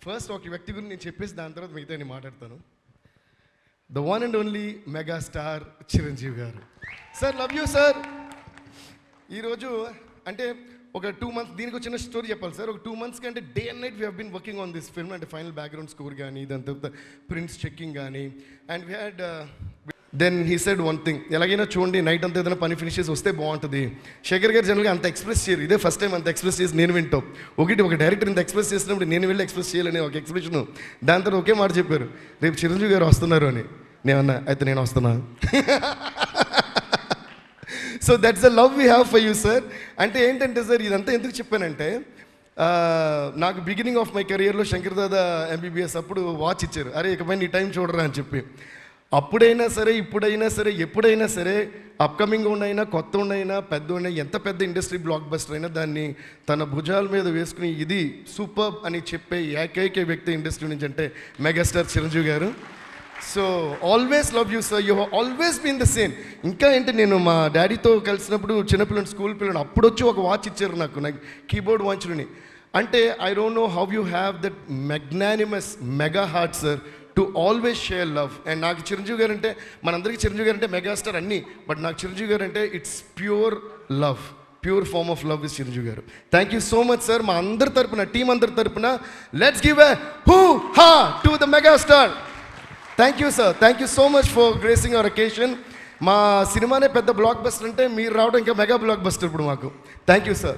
First ఒక వ్యక్తి గురించి నేను చెప్పేసి దాని తర్వాత మిగతా నేను మాట్లాడతాను. The one and only megastar Chiranjeevi garu. Sir, love you sir. ఈరోజు అంటే ఒక 2 months, దీనికి ఒక చిన్న స్టోరీ చెప్పాలి సార్. ఒక 2 months కంటే day and night we have been working on this film. అంటే ఫైనల్ బ్యాక్గ్రౌండ్ స్కోర్ కానీ, దాని తర్వాత ప్రింట్స్ చెక్కింగ్ కానీ, and we had then he said one thing, ఎలాగైనా చూడండి నైట్ అంతా ఏదైనా పని ఫినిష్ చేసి వస్తే బాగుంటుంది. శేఖర్ గారు జనరల్గా అంత ఎక్స్ప్రెస్ చేయరు, ఇదే ఫస్ట్ టైం అంత ఎక్స్ప్రెస్ చేసి నేను వింటాం. ఒక డైరెక్టర్ ఇంత ఎక్స్ప్రెస్ చేసినప్పుడు నేను వెళ్ళి ఎక్స్ప్రెస్ చేయాలని ఒక ఎక్స్ప్రెషన్. దాని తర్వాత ఒకే మాట చెప్పారు, రేపు చిరంజీవి గారు వస్తున్నారు అని. నేనన్నా అయితే నేను వస్తున్నా. So that's the love we have for you sir. అంటే ఏంటంటే సార్, ఇదంతా ఎందుకు చెప్పానంటే, నాకు బిగినింగ్ ఆఫ్ మై కెరియర్లో శంకర్ దాదా ఎంబీబీఎస్ అప్పుడు వాచ్ ఇచ్చారు, అరే ఇకపై నీ టైం చూడరా అని చెప్పి. అప్పుడైనా సరే, ఇప్పుడైనా సరే, ఎప్పుడైనా సరే, అప్కమింగ్ ఉండైనా, కొత్త ఉండైనా, పెద్ద ఉండైనా, ఎంత పెద్ద ఇండస్ట్రీ బ్లాక్ బస్టర్ అయినా దాన్ని తన భుజాల మీద వేసుకుని ఇది సూపర్ అని చెప్పే ఏకైక వ్యక్తి ఇండస్ట్రీ నుంచి అంటే megastar Chiranjeevi garu. So always love you sir, you have always been the same. ఇంకా ఏంటి, నేను మా డాడీతో కలిసినప్పుడు చిన్నపిల్లలు, స్కూల్ పిల్లలు, అప్పుడు వచ్చి ఒక వాచ్ ఇచ్చారు నాకు కీబోర్డ్ వాచ్ని. అంటే I don't know how you have that magnanimous mega heart sir to always share love. And నాకు చిరంజీవి గారు అంటే, మనందరికీ చిరంజీవి గారు అంటే మెగాస్టార్ అన్నీ, బట్ నాకు చిరంజీవి గారు అంటే it's pure love, pure form of love is Chiranjeevi garu. Thank you so much sir. మా అందరి తరపున, టీం అందరి తరపున let's give a hoo ha to the megastar. Thank you sir, thank you so much for gracing our occasion. మా సినిమానే పెద్ద block buster అంటే మీరు రావడం ఇంకా మెగా బ్లాక్ బస్టర్ ఇప్పుడు మాకు. Thank you sir.